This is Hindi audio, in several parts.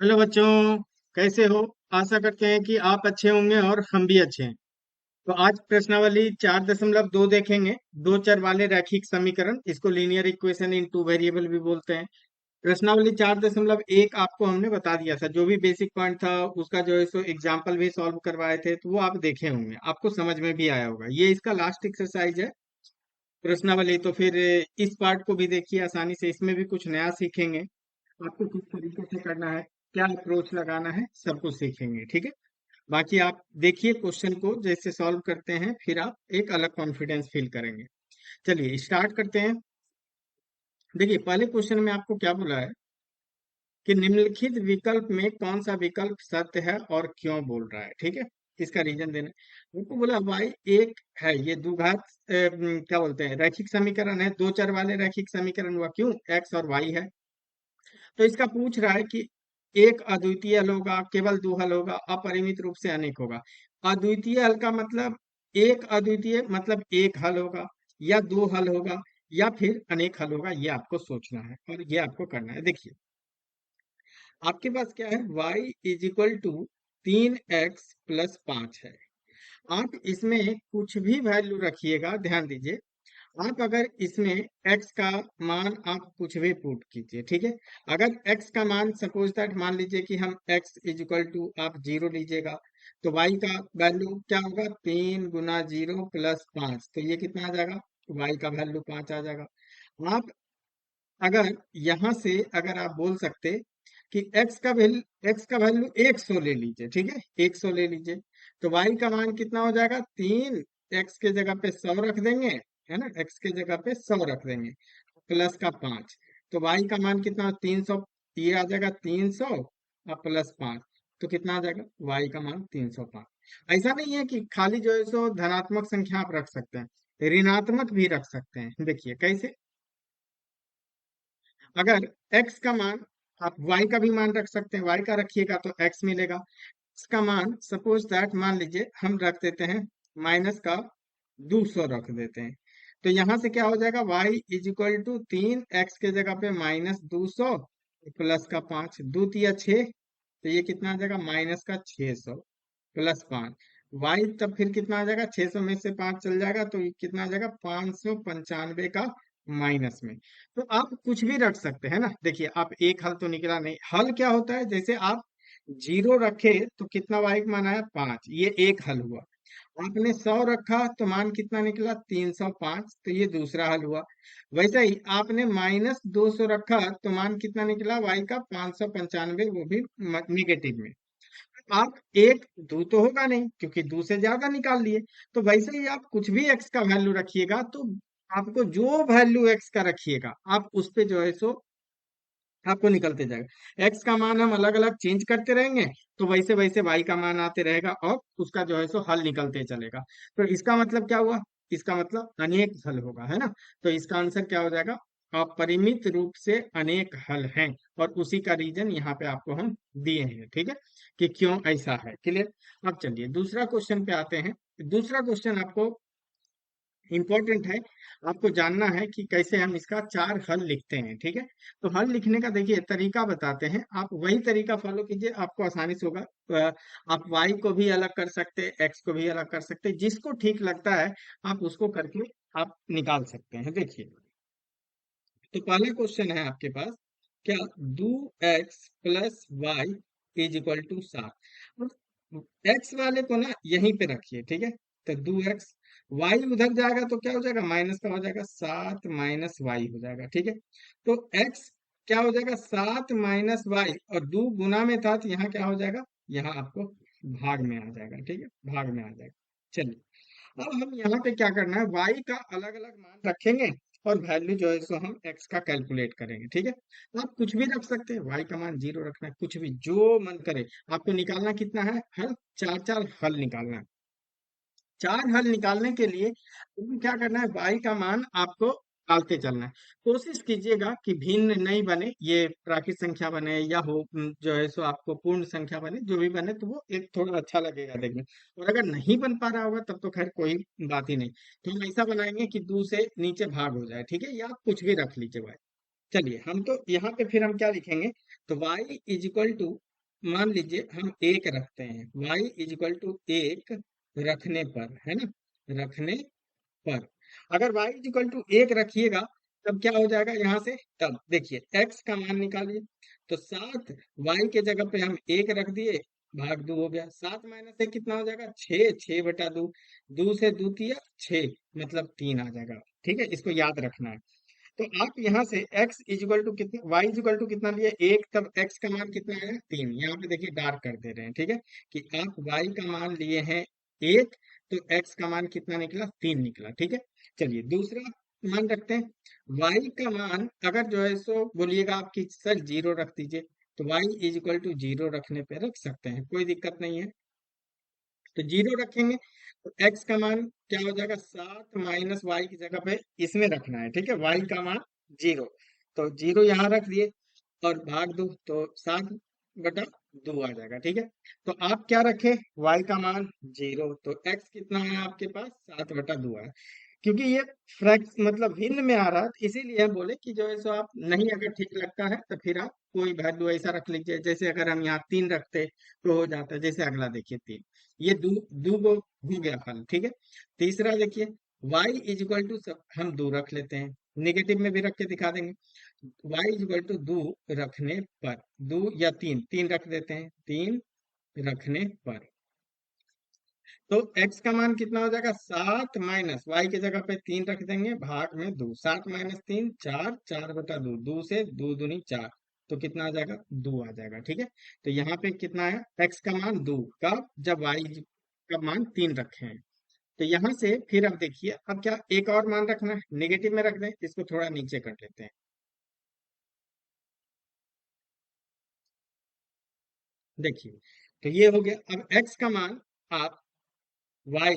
हेलो बच्चों, कैसे हो? आशा करते हैं कि आप अच्छे होंगे और हम भी अच्छे हैं। तो आज प्रश्नावली 4.2 देखेंगे। दो चर वाले रैखिक समीकरण, इसको linear equation in two variable भी बोलते हैं। प्रश्नावली 4.1 आपको हमने बता दिया था, जो भी बेसिक पॉइंट था उसका जो है सो एग्जाम्पल भी सॉल्व करवाए थे, तो वो आप देखे होंगे, आपको समझ में भी आया होगा। ये इसका लास्ट एक्सरसाइज है प्रश्नावली। तो फिर इस पार्ट को भी देखिए आसानी से, इसमें भी कुछ नया सीखेंगे। आपको किस तरीके से करना है, क्या अप्रोच लगाना है, सब कुछ सीखेंगे। ठीक है, बाकी आप देखिए क्वेश्चन को जैसे सॉल्व करते हैं, फिर आप एक अलग कॉन्फिडेंस फील करेंगे। चलिए स्टार्ट करते हैं। देखिए पहले क्वेश्चन में आपको क्या बोला है कि निम्नलिखित विकल्प में कौन सा विकल्प सत्य है और क्यों बोल रहा है। ठीक है, इसका रीजन देना है। उनको बोला वाई एक है, ये द्विघात क्या बोलते हैं, रैखिक समीकरण है, दो चर वाले रैखिक समीकरण हुआ, क्यों? एक्स और वाई है। तो इसका पूछ रहा है कि एक अद्वितीय हल होगा, केवल दो हल होगा, अपरिमित रूप से अनेक होगा। अद्वितीय हल का मतलब, एक अद्वितीय मतलब एक हल होगा, या दो हल होगा, या फिर अनेक हल होगा। ये आपको सोचना है और ये आपको करना है। देखिए आपके पास क्या है, y is equal to 3x+5 है। आप इसमें कुछ भी वैल्यू रखिएगा, ध्यान दीजिए। आप अगर इसमें x का मान आप कुछ भी पुट कीजिए, ठीक है। अगर x का मान सपोज दैट मान लीजिए कि हम x इज इक्वल टू आप 0 लीजिएगा, तो y का वैल्यू क्या होगा, 3 × 0 + 5, तो ये कितना आ जाएगा, y का वैल्यू 5 आ जाएगा। आप अगर यहाँ से अगर आप बोल सकते कि x का वैल्यू 100 ले लीजिए, ठीक है, 100 ले लीजिए, तो y का मान कितना हो जाएगा, 3, x के जगह पे 100 रख देंगे, है ना, x के जगह पे 100 रख देंगे, प्लस का 5, तो y का मान कितना, 300, ये आ जाएगा 300 और +5, तो कितना आ जाएगा, y का मान 305। ऐसा नहीं है कि खाली जो है सो धनात्मक संख्या आप रख सकते हैं, ऋणात्मक भी रख सकते हैं। देखिए कैसे, अगर x का मान, आप y का भी मान रख सकते हैं, y का रखिएगा तो x मिलेगा। x का मान सपोज दैट मान लीजिए हम रख देते हैं माइनस का 200 रख देते हैं, तो यहां से क्या हो जाएगा, y is equal to 3x के जगह पे -200 प्लस का 5, 2 × 6, तो ये कितना आ जाएगा, माइनस का 600 +5, y तब फिर कितना आ जाएगा, 600 में से 5 चल जाएगा, तो ये कितना आ जाएगा, 595 का माइनस में। तो आप कुछ भी रख सकते हैं ना। देखिए आप एक हल तो निकला नहीं, हल क्या होता है, जैसे आप 0 रखे तो कितना y का मान आया, 5, ये एक हल हुआ। आपने 100 रखा तो मान कितना निकला, 305, तो ये दूसरा हल हुआ। वैसे ही आपने -200 रखा तो मान कितना निकला, y का 595, वो भी निगेटिव में। आप एक दो तो होगा नहीं, क्योंकि दो से ज्यादा निकाल लिए। तो वैसे ही आप कुछ भी x का वैल्यू रखिएगा, तो आपको जो वैल्यू x का रखिएगा, आप उस पे जो है सो आपको निकलते जाएगा। x का मान हम अलग अलग चेंज करते रहेंगे, तो वैसे वैसे y का मान आते रहेगा और उसका जो है सो हल निकलते चलेगा। तो इसका मतलब क्या हुआ, इसका मतलब अनेक हल होगा, है ना। तो इसका आंसर क्या हो जाएगा, अपरिमित रूप से अनेक हल हैं, और उसी का रीजन यहाँ पे आपको हम दिए हैं। ठीक है, कि क्यों ऐसा है, क्लियर। अब चलिए दूसरा क्वेश्चन पे आते हैं। दूसरा क्वेश्चन आपको इंपॉर्टेंट है, आपको जानना है कि कैसे हम इसका चार हल लिखते हैं। ठीक है, तो हल लिखने का देखिए तरीका बताते हैं, आप वही तरीका फॉलो कीजिए, आपको आसानी से होगा। आप y को भी अलग कर सकते हैं, x को भी अलग कर सकते हैं, जिसको ठीक लगता है आप उसको करके आप निकाल सकते हैं। देखिए तो पहला क्वेश्चन है आपके पास, क्या, 2x+y is equal to 7। X वाले को ना यहीं पे रखिए, ठीक है। तो 2x, वाई उधर जाएगा तो क्या हो जाएगा, माइनस का हो जाएगा, 7 - y हो जाएगा, ठीक है। तो x क्या हो जाएगा, 7 - y, और 2 गुना में था तो यहाँ क्या हो जाएगा, यहाँ आपको भाग में आ जाएगा, ठीक है, भाग में आ जाएगा। चलिए अब हम यहाँ पे क्या करना है, y का अलग अलग मान रखेंगे और वैल्यू जो है सो हम x का कैलकुलेट करेंगे। ठीक है, तो आप कुछ भी रख सकते हैं, y का मान 0 रखना है, कुछ भी जो मन करे। आपको निकालना कितना है, हल, चार चार हल निकालना है। चार हल निकालने के लिए आपको क्या करना है, y का मान आपको डालते चलना है। कोशिश कीजिएगा कि भिन्न नहीं बने, ये प्राकृत संख्या बने या हो जो है सो आपको पूर्ण संख्या बने, जो भी बने तो वो एक थोड़ा अच्छा लगेगा देखने। और अगर नहीं बन पा रहा होगा तब तो खैर कोई बात ही नहीं, तो हम ऐसा बनाएंगे कि 2 से नीचे भाग हो जाए, ठीक है, या आप कुछ भी रख लीजिए भाई। चलिए हम तो यहाँ पे फिर हम क्या लिखेंगे, तो y इज इक्वल टू, मान लीजिए हम एक रखते हैं, y इज इक्वल टू एक रखने पर, है ना, रखने पर, अगर y इज इक्वल टू एक रखिएगा तब क्या हो जाएगा यहाँ से, तब देखिए x का मान निकालिए, तो 7 y के जगह पे हम एक रख दिए, भाग 2 हो गया, 7 माइनस एक कितना हो जाएगा, 6, 6/2, 2 से 2 तिया 6, मतलब 3 आ जाएगा। ठीक है, इसको याद रखना है। तो आप यहाँ से x इज इक्वल टू कितना, y इज इक्वल टू कितना लिए एक, तब x का मान कितना आया, 3, यहाँ पे देखिए डार्क कर दे रहे हैं, ठीक है, कि आप y का मान लिए हैं एक, तो x का मान कितना निकला, 3 निकला। ठीक है, चलिए दूसरा मान रखते हैं, y का मान अगर जो है सो बोलिएगा आपकी सर 0 रख दीजिए, तो y इज इक्वल टू 0 रखने पे रख सकते हैं, कोई दिक्कत नहीं है। तो 0 रखेंगे तो x का मान क्या हो जाएगा, 7 माइनस वाई की जगह पे इसमें रखना है, ठीक है, y का मान 0, तो 0 यहाँ रख दिए और भाग दो, तो 7/2 आ जाएगा। ठीक है, तो आप क्या रखे, y का मान 0, तो x कितना है आपके पास, 7/2 है। क्योंकि ये फ्रैक्स मतलब भिन्न में आ रहा है, तो इसीलिए हम बोले कि जो है सो आप नहीं, अगर ठीक लगता है तो फिर आप कोई वैल्यू ऐसा रख लीजिए, जैसे अगर हम यहाँ 3 रखते तो हो जाता, जैसे अगला देखिए 3, ये दो गो हो गया फल। ठीक है, तीसरा देखिए y इज इक्वल टू, सब हम 2 रख लेते हैं, नेगेटिव में भी रख के दिखा देंगे, y इज इक्वल टू 2 रखने पर, 2 या 3, 3 रख देते हैं, 3 रखने पर, तो x का मान कितना हो जाएगा, 7 माइनस y की जगह पे 3 रख देंगे, भाग में 2, 7 माइनस 3 4, 4/2, 2 से 2 दूनी 4, तो कितना आ जाएगा, 2 आ जाएगा। ठीक है, तो यहाँ पे कितना है, x का मान 2, कब, जब y का मान 3 रखे हैं। तो यहाँ से फिर अब देखिए, अब क्या एक और मान रखना है, नेगेटिव में रख दें, इसको थोड़ा नीचे कर लेते हैं। देखिए, तो ये हो गया, अब x का मान आप y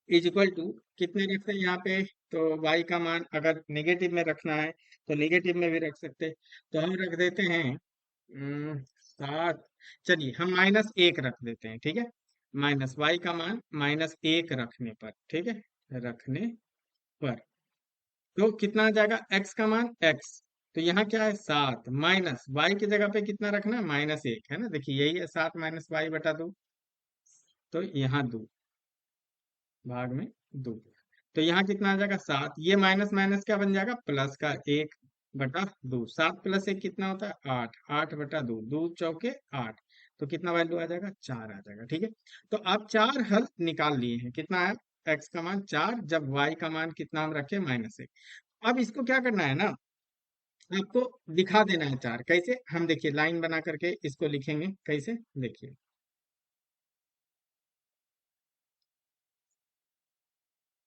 इज इक्वल टू कितने रखते हैं यहाँ पे, तो y का मान अगर नेगेटिव में रखना है तो नेगेटिव में भी रख सकते हैं, तो हम रख देते हैं 7, चलिए हम -1 रख देते हैं। ठीक है, माइनस y का मान -1 रखने पर, ठीक है, रखने पर, तो कितना आ जाएगा, x का मान x, तो यहाँ क्या है 7 माइनस y की जगह पे कितना रखना है, -1, है ना, देखिए यही है 7 माइनस y/2, तो यहाँ 2, भाग में 2, तो यहाँ कितना आ जाएगा 7, ये माइनस माइनस क्या बन जाएगा, प्लस का 1/2, 7 प्लस 1 कितना होता है 8, 8/2, 2 चौके 8, तो कितना वैल्यू आ जाएगा, 4 आ जाएगा। ठीक है, तो आप 4 हल निकाल लिए हैं, कितना है, x का मान 4, जब y का मान कितना हम रखे, -1। अब इसको क्या करना है ना, आपको दिखा देना है 4, कैसे, हम देखिए लाइन बना करके इसको लिखेंगे, कैसे देखिए,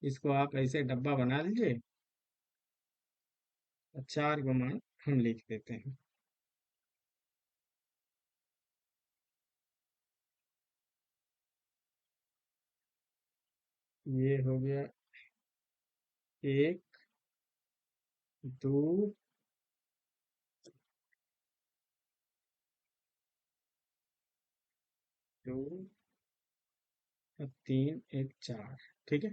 इसको आप ऐसे डब्बा बना लीजिए, 4 गुना हम लिख देते हैं, ये हो गया 1, 2, 2 और 3, 1, 4। ठीक है,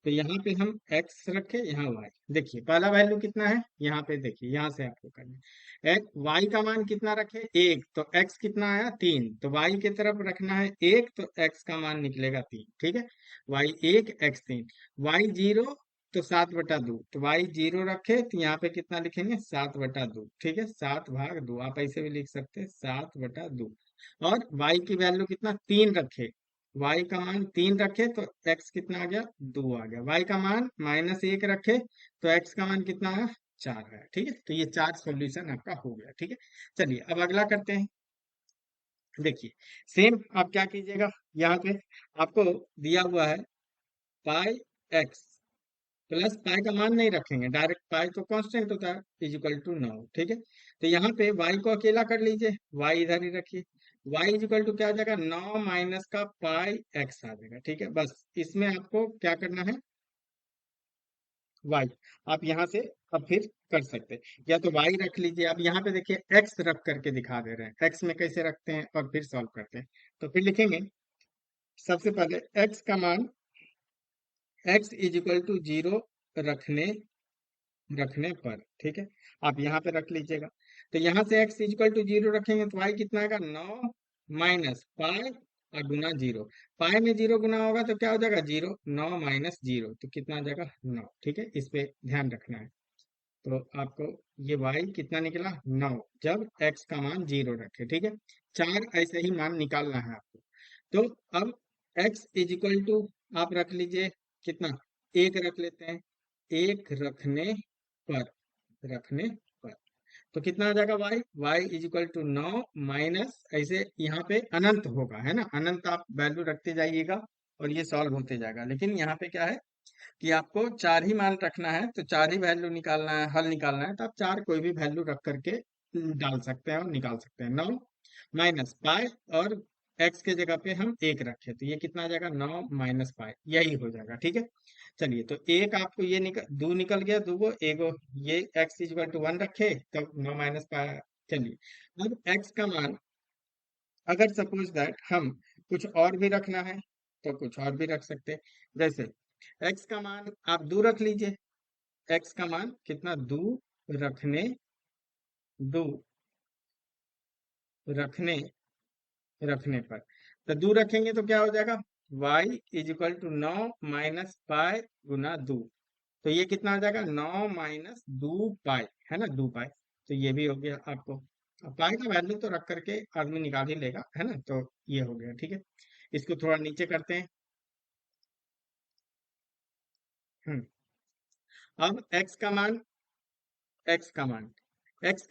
तो यहाँ पे हम x रखे, यहाँ y, देखिए पहला वैल्यू कितना है, यहाँ पे देखिए, यहाँ से आपको करना है, y का मान कितना रखे, 1, तो x कितना आया, 3, तो y की तरफ रखना है 1, तो x का मान निकलेगा 3। ठीक है, y 1 x 3, y 0, तो 7/2, तो y 0 रखे तो यहाँ पे कितना लिखेंगे, 7/2। ठीक है, 7/2 आप ऐसे भी लिख सकते हैं, 7/2, और y की वैल्यू कितना, 3 रखे, y का मान 3 रखे तो x कितना आ गया, 2 आ गया, y का मान -1 रखे तो x का मान कितना आया, 4 है। ठीक है, तो ये 4 सॉल्यूशन आपका हो गया। ठीक है, चलिए अब अगला करते हैं। देखिए सेम आप क्या कीजिएगा, यहाँ पे आपको दिया हुआ है पाई एक्स, प्लस पाई का मान नहीं रखेंगे डायरेक्ट, पाई तो कांस्टेंट होता है, इज इक्वल टू 9। ठीक है, तो यहाँ पे y को अकेला कर लीजिए, y इधर ही रखिए, y इज इक्वल टू क्या आ जाएगा, 9 माइनस का पाई x आ जाएगा। ठीक है, बस इसमें आपको क्या करना है, y, आप यहाँ से अब फिर कर सकते हैं, या तो y रख लीजिए, अब यहाँ पे देखिए x रख करके दिखा दे रहे हैं, x में कैसे रखते हैं और फिर सॉल्व करते हैं, तो फिर लिखेंगे सबसे पहले x का मान, x इज इक्वल टू 0 रखने रखने पर, ठीक है, आप यहाँ पे रख लीजिएगा, तो यहाँ से x इक्वल टू 0 रखेंगे तो y कितना आएगा 9 माइनस पाई और गुना 0। पाई में 0 गुना होगा तो क्या हो जाएगा 0, 9 माइनस 0 तो कितना आ जाएगा 9। ठीक है, इस पे ध्यान रखना है। तो आपको ये y कितना निकला 9 जब x का मान 0 रखे। ठीक है, चार ऐसे ही मान निकालना है आपको। तो अब x इज इक्वल टू आप रख लीजिए कितना, एक रख लेते हैं, एक रखने पर तो कितना आ जाएगा y is equal to 9 minus, ऐसे यहाँ पे अनंत होगा है ना, अनंत आप वैल्यू रखते जाइएगा और ये सॉल्व होते जाएगा। लेकिन यहाँ पे क्या है कि आपको चार ही मान रखना है, तो चार ही वैल्यू निकालना है, हल निकालना है, तो आप चार कोई भी वैल्यू रख करके डाल सकते हैं और निकाल सकते हैं। 9 माइनस पाई और x के जगह पे हम एक रखे तो ये कितना आ जाएगा 9 माइनस पाई, यही हो जाएगा। ठीक है, चलिए तो एक आपको ये दो निकल गया, दो को एगो, ये x इक्वल टू 1 रखे तब 9 माइनस पाई। चलिए अब x का मान अगर सपोज दैट हम कुछ और भी रखना है तो कुछ और भी रख सकते हैं। जैसे x का मान आप 2 रख लीजिए, x का मान कितना 2 रखने, 2 रखने रखने पर, तो 2 रखेंगे तो क्या हो जाएगा y is equal to 9 minus pi गुना 2। तो ये कितना आ जाएगा 9 माइनस 2 पाई, है ना 2 पाई। तो ये भी हो गया आपको। अब पाई का वैल्यू तो रख करके आदमी निकाल ही लेगा, है ना, तो ये हो गया। ठीक है, इसको थोड़ा नीचे करते हैं। हम्म अब x का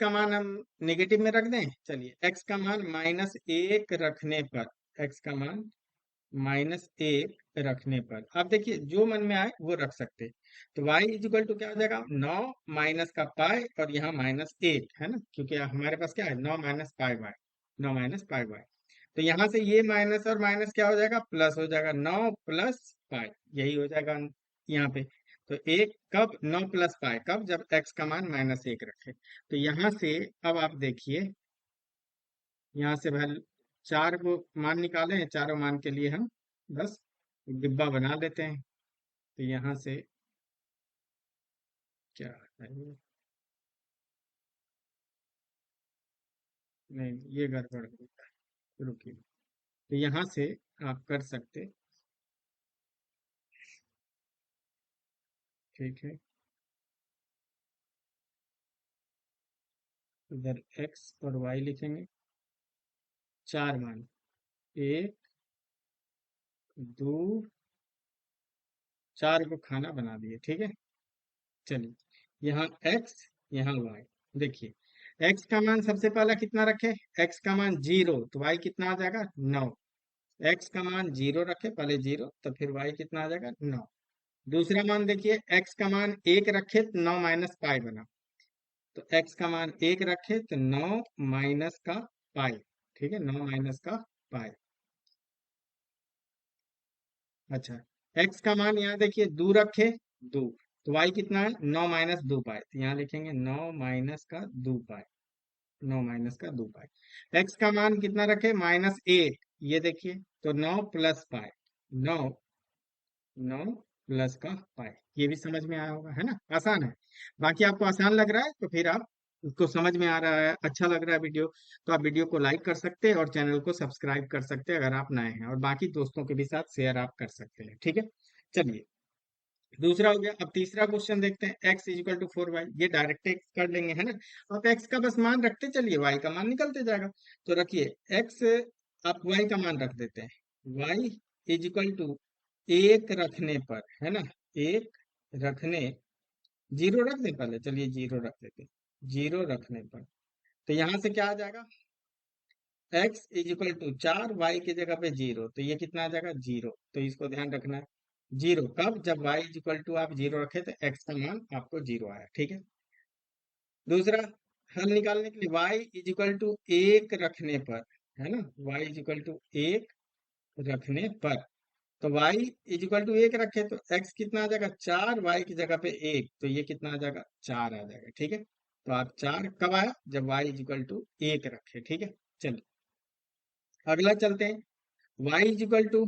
मान हम नेगेटिव में रख दें। चलिए x का मान माइनस एक रखने पर, x का मान माइनस एक रखने पर आप देखिए जो मन में आए वो रख सकते। तो y इजिकल टू क्या हो जाएगा 9 माइनस का पाई और यहाँ माइनस एक, है ना, क्योंकि हमारे पास क्या है 9 minus pi y, 9 minus pi y. तो यहाँ से ये माइनस और माइनस क्या हो जाएगा प्लस हो जाएगा, 9 प्लस पाई, यही हो जाएगा यहाँ पे। तो एक कब 9 प्लस पाई, कब जब x का मान माइनस एक रखे। तो यहाँ से अब आप देखिए, यहाँ से वैल्यू चार को मान निकाले हैं, चारों मान के लिए हम बस एक डिब्बा बना लेते हैं। तो यहाँ से क्या है ये? नहीं ये गड़बड़ हो गया, रुकिए। तो यहाँ से आप कर सकते, ठीक है, इधर x और y लिखेंगे, चार मान, एक, दो, चार को खाना बना दिए। ठीक है, चलिए यहाँ x, यहाँ y। देखिए x का मान सबसे पहला कितना रखे, x का मान 0 तो y कितना आ जाएगा 9। x का मान 0 रखे, पहले 0 तो फिर y कितना आ जाएगा 9। दूसरा मान देखिए x का मान एक रखे तो 9 माइनस पाई बना, तो x का मान एक रखे तो 9 माइनस का पाई। ठीक है, 9 माइनस का पाई। अच्छा, x का मान यहाँ देखिए 2 रखे, 2 तो y कितना है 9 माइनस 2 पाई, तो यहाँ लिखेंगे 9 माइनस का 2 पाई, 9 माइनस का 2 पाई। x का मान कितना रखे माइनस एक, ये देखिए तो 9 प्लस पाई, 9, 9 प्लस का पाई। ये भी समझ में आया होगा, है ना, आसान है। बाकी आपको आसान लग रहा है तो फिर आप उसको समझ में आ रहा है, अच्छा लग रहा है वीडियो, तो आप वीडियो को लाइक कर सकते हैं और चैनल को सब्सक्राइब कर सकते हैं अगर आप नए हैं, और बाकी दोस्तों के भी साथ शेयर आप कर सकते हैं। ठीक है, चलिए दूसरा हो गया। अब तीसरा क्वेश्चन देखते हैं, x इजिकल टू 4y, ये डायरेक्ट कर लेंगे, है ना। आप x का बस मान रखते चलिए, y का मान निकलते जाएगा। तो रखिए x, आप y का मान रख देते हैं, y इजिकल टू एक रखने पर, है ना, एक रखने, जीरो रख दे पहले, चलिए जीरो रख देते हैं, जीरो रखने पर। तो यहां से क्या आ जाएगा x इजिकल टू 4, y की जगह पे 0, तो ये कितना आ जाएगा 0। तो इसको ध्यान रखना है, जीरो कब जब y इजिकल टू आप जीरो रखे तो x का मान आपको जीरो आया। ठीक है, दूसरा हल निकालने के लिए y इजिकल टू एक रखने पर, है ना, y इजिकल टू एक रखने पर, तो y इजिकल टू एक रखे तो x कितना आ जाएगा 4, y की जगह पे एक, तो ये कितना आ जाएगा 4 आ जाएगा। ठीक है, तो आप 4 कब आया जब y इजिकल टू एक रखे। ठीक है, चलिए अगला चलते हैं, y इजिकल टू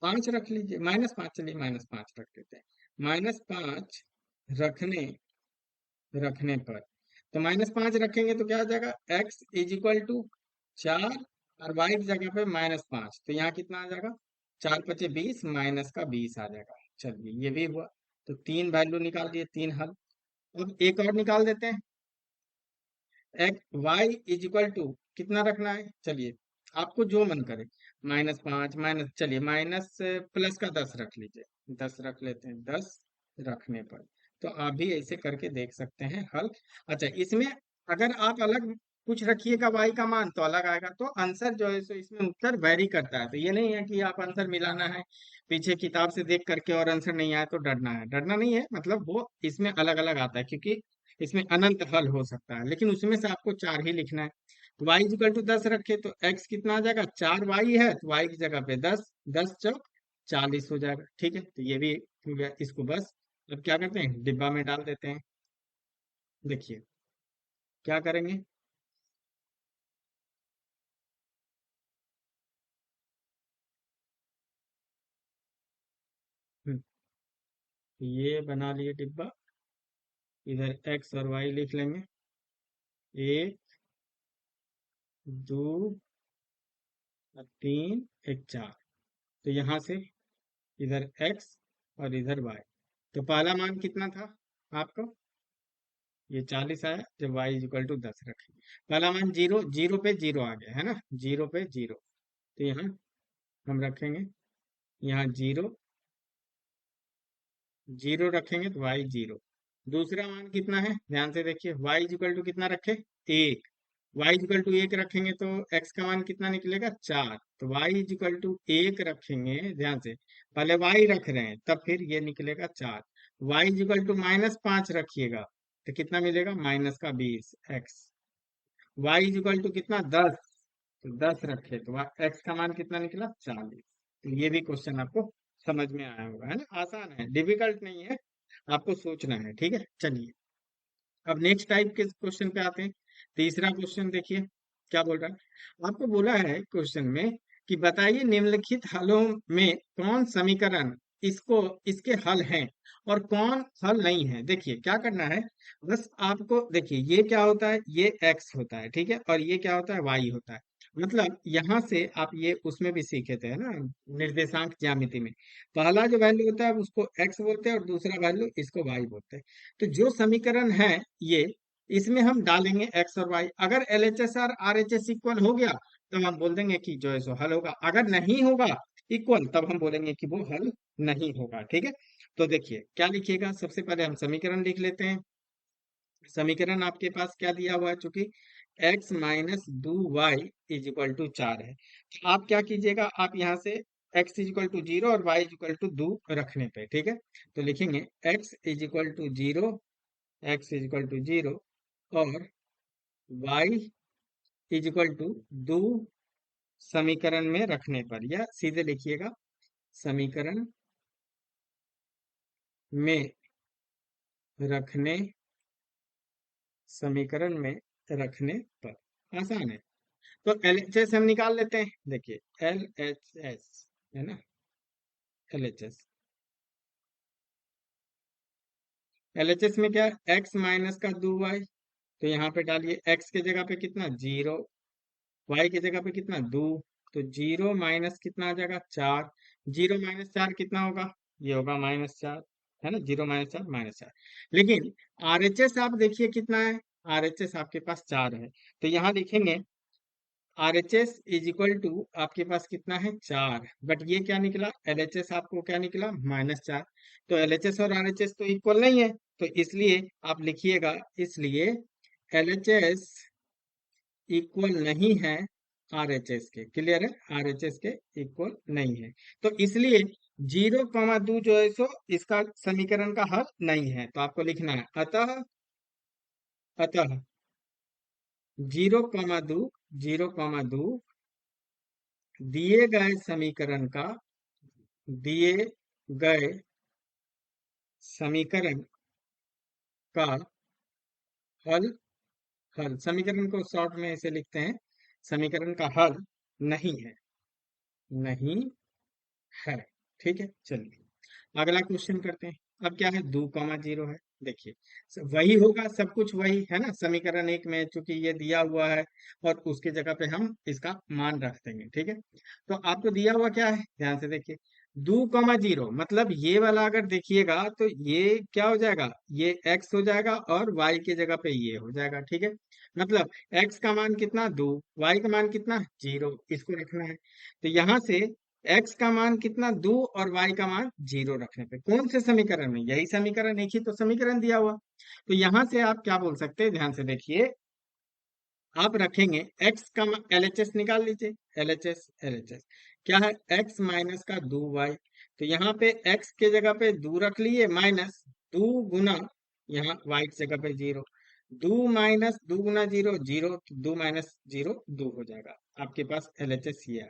5 रख लीजिए, -5, चलिए -5 रख देते हैं, -5 रखने रखने पर, तो -5 रखेंगे तो क्या हो जाएगा, x इज इक्वल टू 4 और y की जगह पे -5, तो यहाँ कितना आ जाएगा, 4 पचे 20, माइनस का 20 आ जाएगा। चलिए ये भी हुआ। तो 3 वैल्यू निकाल दिए, 3 हल। अब एक और निकाल देते हैं, y इज इक्वल टू कितना रखना है, चलिए आपको जो मन करे, -5 माइनस, चलिए माइनस प्लस का 10 रख लीजिए, 10 रख लेते हैं, 10 रखने पर तो आप भी ऐसे करके देख सकते हैं हल। अच्छा, इसमें अगर आप अलग कुछ रखिएगा y का मान तो अलग आएगा, तो आंसर जो है सो इसमें उत्तर वेरी करता है। तो ये नहीं है कि आप आंसर मिलाना है पीछे किताब से देख करके और आंसर नहीं आया तो डरना है, डरना नहीं है, मतलब वो इसमें अलग अलग आता है, क्योंकि इसमें अनंत हल हो सकता है, लेकिन उसमें से आपको 4 ही लिखना है। तो y इक्वल टू 10 रखे तो x कितना आ जाएगा, 4y है तो y की जगह पे 10, 10 चौक 40 हो जाएगा। ठीक है, तो ये भी हो गया। इसको बस अब क्या करते हैं, डिब्बा में डाल देते हैं। देखिए क्या करेंगे, हम्म, ये बना लिए डिब्बा, इधर x और y लिख लेंगे, एक, दो और तीन, एक, चार। तो यहाँ से इधर x और इधर y। तो पहला मान कितना था आपको, ये 40 आया जब y इक्वल टू 10 रखे। पहला मान जीरो, जीरो पे जीरो आ गया है ना, जीरो पे जीरो, तो यहाँ हम रखेंगे, यहाँ जीरो, जीरो रखेंगे तो y जीरो। दूसरा मान कितना है, ध्यान से देखिए, y इक्वल टू कितना रखे, एक। y इक्वल टू एक रखेंगे तो x का मान कितना निकलेगा, 4। तो y इक्वल टू एक रखेंगे, ध्यान से पहले y रख रहे हैं तब फिर ये निकलेगा 4। y इक्वल टू -5 रखिएगा तो कितना मिलेगा, -20 x। y इक्वल टू कितना, 10, तो 10 रखे तो x का मान कितना निकला, 40। तो ये भी क्वेश्चन आपको समझ में आया होगा, है ना, आसान है, डिफिकल्ट नहीं है, आपको सोचना है। ठीक है, चलिए अब नेक्स्ट टाइप के क्वेश्चन पे आते हैं। तीसरा क्वेश्चन देखिए क्या बोल रहा है, आपको बोला है क्वेश्चन में कि बताइए निम्नलिखित हलों में कौन समीकरण इसको इसके हल हैं और कौन हल नहीं है। देखिए क्या करना है, बस आपको देखिए ये क्या होता है, ये x होता है, ठीक है, और ये क्या होता है, y होता है। मतलब यहाँ से आप ये उसमें भी सीखे थे, है ना, निर्देशांक ज्यामिति में, पहला जो वैल्यू होता है उसको x बोलते हैं और दूसरा वैल्यू इसको y बोलते हैं। तो जो समीकरण है ये, इसमें हम डालेंगे x और y। अगर LHS और RHS इक्वल हो गया तब हम बोल देंगे कि जो है सो हल होगा, अगर नहीं होगा इक्वल तब हम बोलेंगे कि वो हल नहीं होगा। ठीक है, तो देखिए क्या लिखिएगा, सबसे पहले हम समीकरण लिख लेते हैं। समीकरण आपके पास क्या दिया हुआ है, चूंकि x minus 2y is equal to 4 है, तो आप क्या कीजिएगा, आप यहाँ से x इज इक्वल टू 0 और y इज इक्वल टू 2 रखने पे, ठीक है, तो लिखेंगे x is equal to 0, x is equal to 0 और y इज इक्वल टू 2 समीकरण में रखने पर, या सीधे लिखिएगा समीकरण में रखने, समीकरण में रखने पर आसान है। तो LHS हम निकाल लेते हैं, देखिए LHS है ना, LHS, LHS में क्या है, x माइनस का 2y, तो यहाँ पे डालिए x के जगह पे कितना 0, y की जगह पे कितना 2, तो 0 माइनस कितना आ जाएगा 4, 0 माइनस 4 कितना होगा, ये होगा -4, है ना, 0 माइनस 4 -4। लेकिन RHS आप देखिए कितना है, RHS आपके पास 4 है, तो यहाँ लिखेंगे RHS इज इक्वल टू आपके पास कितना है 4, बट ये क्या निकला, LHS आपको क्या निकला -4। तो LHS और RHS तो इक्वल नहीं है, तो इसलिए आप लिखिएगा, इसलिए LHS इक्वल नहीं है RHS के, क्लियर है, RHS के इक्वल नहीं है। तो इसलिए 0, 2 जो है सो इसका समीकरण का हल नहीं है, तो आपको लिखना है अतः, अतः 0, 2, 0, 2 दिए गए समीकरण का, दिए गए समीकरण का हल, हल समीकरण को शॉर्ट में ऐसे लिखते हैं, समीकरण का हल नहीं है, नहीं है। ठीक है, चलिए अगला क्वेश्चन करते हैं। अब क्या है, 2, 0 है, देखिए वही होगा, सब कुछ वही है ना, समीकरण एक में चूंकि ये दिया हुआ है और उसके जगह पे हम इसका मान रख देंगे, ठीक है। तो आपको दिया हुआ क्या है, ध्यान से देखिए, 2,0 मतलब ये वाला अगर देखिएगा तो ये क्या हो जाएगा, ये x हो जाएगा और y के जगह पे ये हो जाएगा, ठीक है। मतलब x का मान कितना 2, y का मान कितना 0, इसको रखना है। तो यहाँ से x का मान कितना 2 और y का मान 0 रखने पे कौन से समीकरण में, यही समीकरण, एक ही तो समीकरण दिया हुआ। तो यहां से आप क्या बोल सकते हैं, ध्यान से देखिए, आप रखेंगे x का LHS निकाल लीजिए, LHS क्या है, x माइनस का 2y। तो यहाँ पे x के जगह पे 2 रख लिए, माइनस 2 गुना यहाँ y की जगह पे 0, 2 माइनस 2 गुना 0 0, तो 2 माइनस 0 2 हो जाएगा। आपके पास LHS ये है।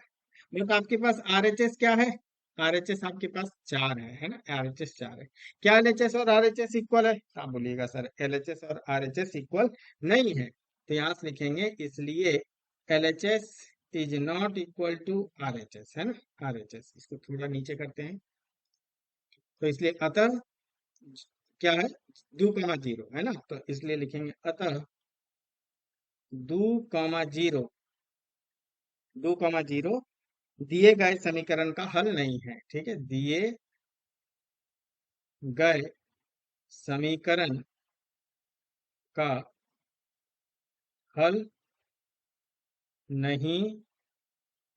मतलब आपके पास RHS क्या है, RHS आपके पास 4 है ना, RHS 4 है। क्या LHS और RHS इक्वल है, आप बोलिएगा सर LHS और RHS इक्वल नहीं है। तो यहाँ से लिखेंगे, इसलिए LHS is not equal to RHS, है ना, RHS। इसको थोड़ा नीचे करते हैं, तो इसलिए अतः क्या है, 2,0 है ना, तो इसलिए लिखेंगे अतः 2,0, 2,0 दिए गए समीकरण का हल नहीं है, ठीक है, दिए गए समीकरण का हल नहीं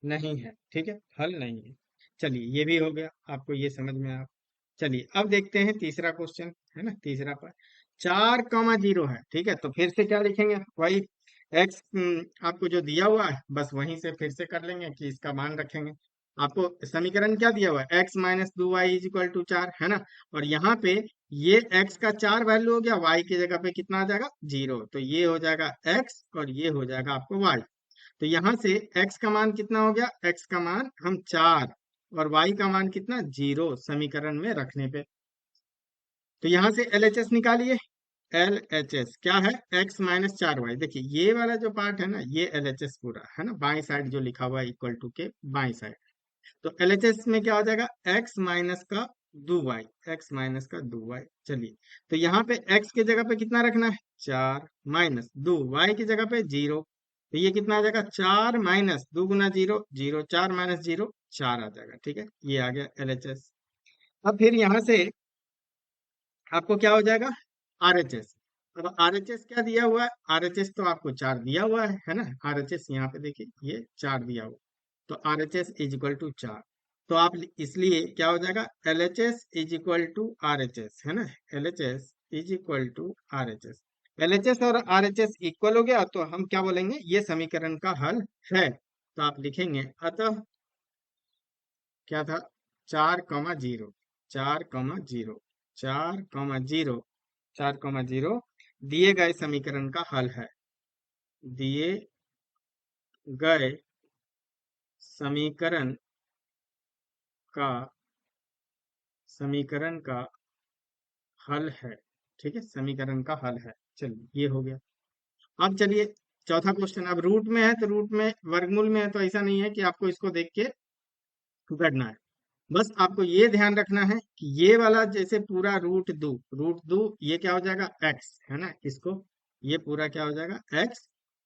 नहीं है, ठीक है, हल नहीं है। चलिए ये भी हो गया, आपको ये समझ में आ। चलिए अब देखते हैं तीसरा क्वेश्चन, है ना, तीसरा पर 4,0 है, ठीक है। तो फिर से क्या लिखेंगे, वही एक्स आपको जो दिया हुआ है बस वहीं से फिर से कर लेंगे कि इसका मान रखेंगे। आपको समीकरण क्या दिया हुआ है, x minus 2y is equal to 4, है ना। और यहाँ पे ये x का 4 वैल्यू हो गया, y की जगह पे कितना आ जाएगा 0, तो ये हो जाएगा x और ये हो जाएगा आपको y। तो यहां से x का मान कितना हो गया, x का मान हम 4 और y का मान कितना 0 समीकरण में रखने पे। तो यहां से LHS निकालिए, LHS क्या है, x माइनस 4y। देखिए ये वाला जो पार्ट है ना, ये LHS पूरा है ना, बाई साइड जो लिखा हुआ है इक्वल टू के बाई साइड। तो LHS में क्या हो जाएगा, x माइनस का 2y, x माइनस का 2y। चलिए, तो यहाँ पे x के जगह पे कितना रखना है 4, माइनस 2 y की जगह पे 0। तो ये कितना आ जाएगा, 4 माइनस 2 गुना 0 0, 4 माइनस 0 4 आ जाएगा, ठीक है, ये आ गया LHS। अब फिर यहाँ से आपको क्या हो जाएगा, RHS। अब RHS क्या दिया हुआ है, RHS तो आपको 4 दिया हुआ है ना, RHS यहाँ पे देखिए ये 4 दिया हुआ। तो RHS इज इक्वल टू 4। तो आप इसलिए क्या हो जाएगा, LHS is equal to RHS, है ना, LHS is equal to RHS। LHS और RHS इक्वल हो गया तो हम क्या बोलेंगे, ये समीकरण का हल है। तो आप लिखेंगे अतः क्या था, 4,0, 4,0, 4,0, 4,0 दिए गए समीकरण का हल है, दिए गए समीकरण का समीकरण का हल है, ठीक है, समीकरण का हल है। चलिए ये हो गया। अब चलिए चौथा क्वेश्चन, अब रूट में है तो रूट में, वर्गमूल में है तो ऐसा नहीं है कि आपको इसको देख के करना है। बस आपको ये ध्यान रखना है कि ये वाला जैसे पूरा रूट दो ये क्या हो जाएगा x, है ना, इसको ये पूरा क्या हो जाएगा x,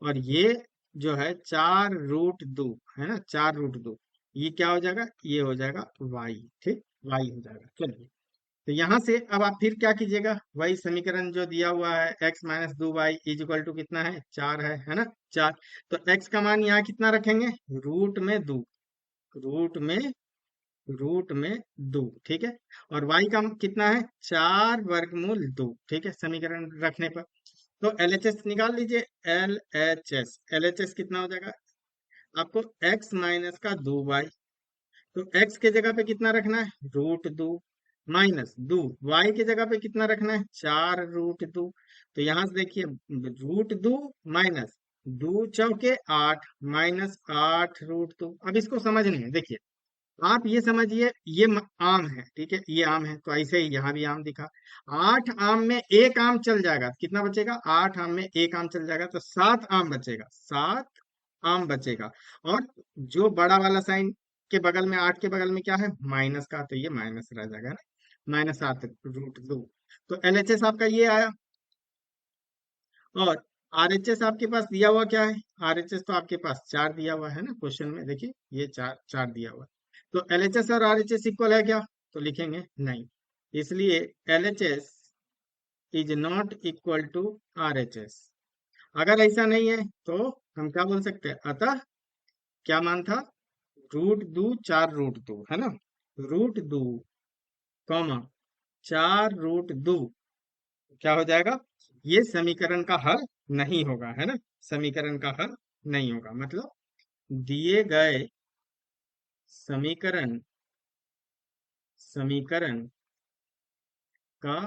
और ये जो है 4√2, है ना, 4√2, ये क्या हो जाएगा, ये हो जाएगा y, ठीक, y हो जाएगा। चलिए, तो यहां से अब आप फिर क्या कीजिएगा, वही समीकरण जो दिया हुआ है, x minus 2y is equal to कितना है 4 है ना, 4। तो x का मान यहाँ कितना रखेंगे, रूट में 2, रूट में रूट में 2, ठीक है। और y का कितना है 4√2, ठीक है, समीकरण रखने पर। तो LHS निकाल लीजिए, LHS कितना हो जाएगा आपको, x माइनस का 2y। तो x के जगह पे कितना रखना है √2, माइनस 2 y के जगह पे कितना रखना है 4√2। तो यहां से देखिए, √2 माइनस 2 × 4 = 8, माइनस 8√2। अब इसको समझने हैं, देखिए आप ये समझिए, ये आम है, ठीक है, ये आम है, तो ऐसे ही यहाँ भी आम दिखा। 8 आम में एक आम चल जाएगा, कितना बचेगा, 8 आम में एक आम चल जाएगा तो 7 आम बचेगा, 7 आम बचेगा। और जो बड़ा वाला साइन के बगल में, 8 के बगल में क्या है माइनस का, तो ये माइनस रह जाएगा ना, -8√2। तो एलएचएस आपका ये आया। और आरएचएस आपके पास दिया हुआ क्या है? आरएचएस तो आपके पास 4 दिया हुआ है ना क्वेश्चन में, देखिए ये 4 4 दिया हुआ है। तो एलएचएस और आरएचएस इक्वल है क्या? तो लिखेंगे नहीं। इसलिए LHS is not equal to RHS. अगर ऐसा नहीं है तो हम क्या बोल सकते हैं? अतः क्या मान था? रूट दो 4 रूट 2 है ना, रूट 2 कॉमा 4 रूट 2 क्या हो जाएगा? ये समीकरण का हल नहीं होगा, है ना, समीकरण का हल नहीं होगा। मतलब दिए गए समीकरण समीकरण का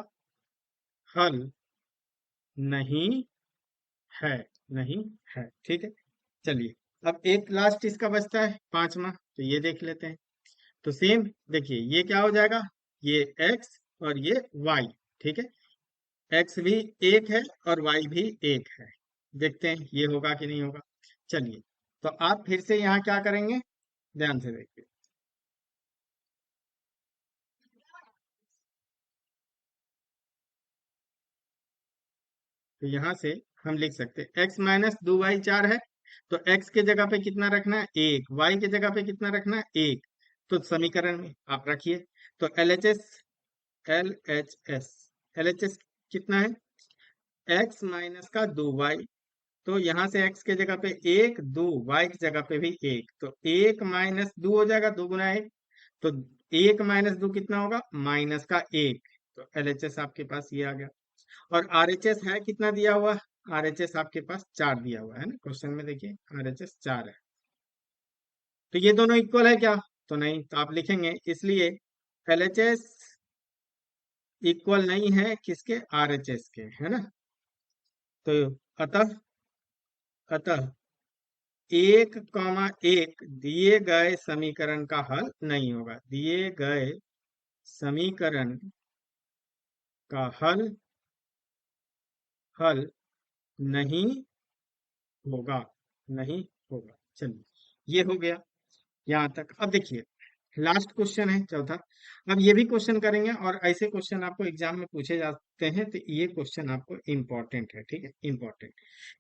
हल नहीं है, नहीं है। ठीक है, चलिए अब एक लास्ट इसका बचता है पांचवा, तो ये देख लेते हैं। तो सेम देखिए ये क्या हो जाएगा? ये x और ये y। ठीक है, x भी एक है और y भी एक है। देखते हैं ये होगा कि नहीं होगा। चलिए, तो आप फिर से यहाँ क्या करेंगे, ध्यान से देखिए। तो यहाँ से हम लिख सकते हैं x माइनस 2y 4 है, तो x के जगह पे कितना रखना है? एक। y के जगह पे कितना रखना है? एक। तो समीकरण में आप रखिए। तो एल एच एस कितना है? x माइनस का 2y। तो यहाँ से x के जगह पे एक, 2 y की जगह पे भी एक, तो एक माइनस 2 हो जाएगा, 2 गुना एक। तो एक माइनस 2 कितना होगा? माइनस का एक। तो एलएचएस आपके पास ये आ गया। और आरएचएस है कितना दिया हुआ? आरएचएस आपके पास 4 दिया हुआ है ना क्वेश्चन में, देखिए आरएचएस 4 है। तो ये दोनों इक्वल है क्या? तो नहीं, तो आप लिखेंगे इसलिए एलएचएस इक्वल नहीं है किसके? आरएचएस के, है ना। तो अतः अतः एक कॉमा एक दिए गए समीकरण का हल नहीं होगा। दिए गए समीकरण का हल हल नहीं होगा, नहीं होगा। चलिए ये हो गया यहाँ तक। अब देखिए लास्ट क्वेश्चन है चौथा। अब ये भी क्वेश्चन करेंगे, और ऐसे क्वेश्चन आपको एग्जाम में पूछे जाते हैं, तो ये क्वेश्चन आपको इंपॉर्टेंट है। ठीक है, इंपॉर्टेंट।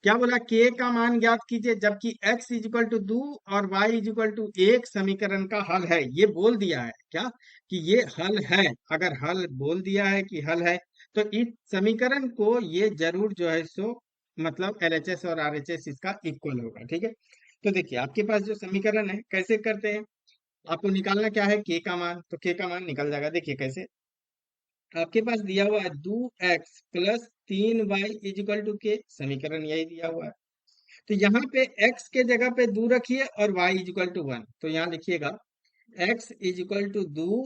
क्या बोला? के का मान ज्ञात कीजिए जबकि x इजिकल टू 2 और y इजिकल टू 1 समीकरण का हल है। ये बोल दिया है क्या कि ये हल है? अगर हल बोल दिया है कि हल है, तो इस समीकरण को ये जरूर जो है सो मतलब एलएचएस और आरएचएस इसका इक्वल होगा। ठीक है, तो देखिए आपके पास जो समीकरण है कैसे करते हैं, आपको निकालना क्या है? के का मान। तो के का मान निकल जाएगा, देखिए कैसे। आपके पास दिया हुआ है 2x plus 3y is equal to के, समीकरण यही दिया हुआ है। तो यहाँ पे x के जगह पे 2 रखिए और y इजिकल टू 1। तो यहाँ लिखिएगा x इजिकल टू 2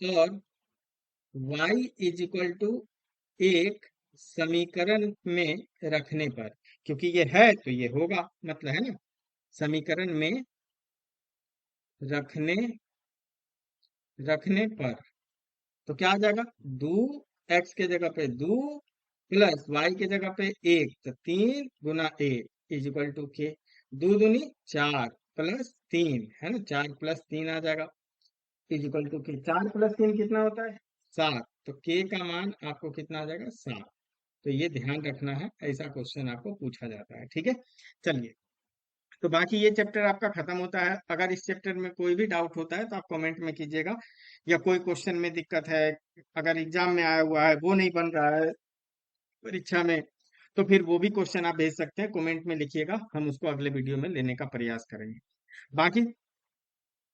और y इजिकल टू 1 समीकरण में रखने पर, क्योंकि ये है तो ये होगा, मतलब है ना, समीकरण में रखने रखने पर। तो क्या आ जाएगा? 2 x के जगह पे 2 प्लस y के जगह पे 1, तो 3 गुना 1 इज इक्वल टू के। 2 दूनी 4 प्लस 3, है ना, 4 प्लस 3 आ जाएगा इज इक्वल टू के। 4 प्लस 3 कितना होता है? 7। तो के का मान आपको कितना आ जाएगा? 7। तो ये ध्यान रखना है, ऐसा क्वेश्चन आपको पूछा जाता है। ठीक है, चलिए, तो बाकी ये चैप्टर आपका खत्म होता है। अगर इस चैप्टर में कोई भी डाउट होता है तो आप कमेंट में कीजिएगा, या कोई क्वेश्चन में दिक्कत है, अगर एग्जाम में आया हुआ है वो नहीं बन रहा है परीक्षा में, तो फिर वो भी क्वेश्चन आप भेज सकते हैं, कमेंट में लिखिएगा, हम उसको अगले वीडियो में लेने का प्रयास करेंगे। बाकी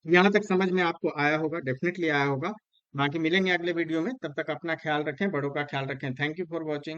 यहाँ तक समझ में आपको आया होगा, डेफिनेटली आया होगा। बाकी मिलेंगे अगले वीडियो में, तब तक अपना ख्याल रखें, बड़ों का ख्याल रखें। Thank you for watching.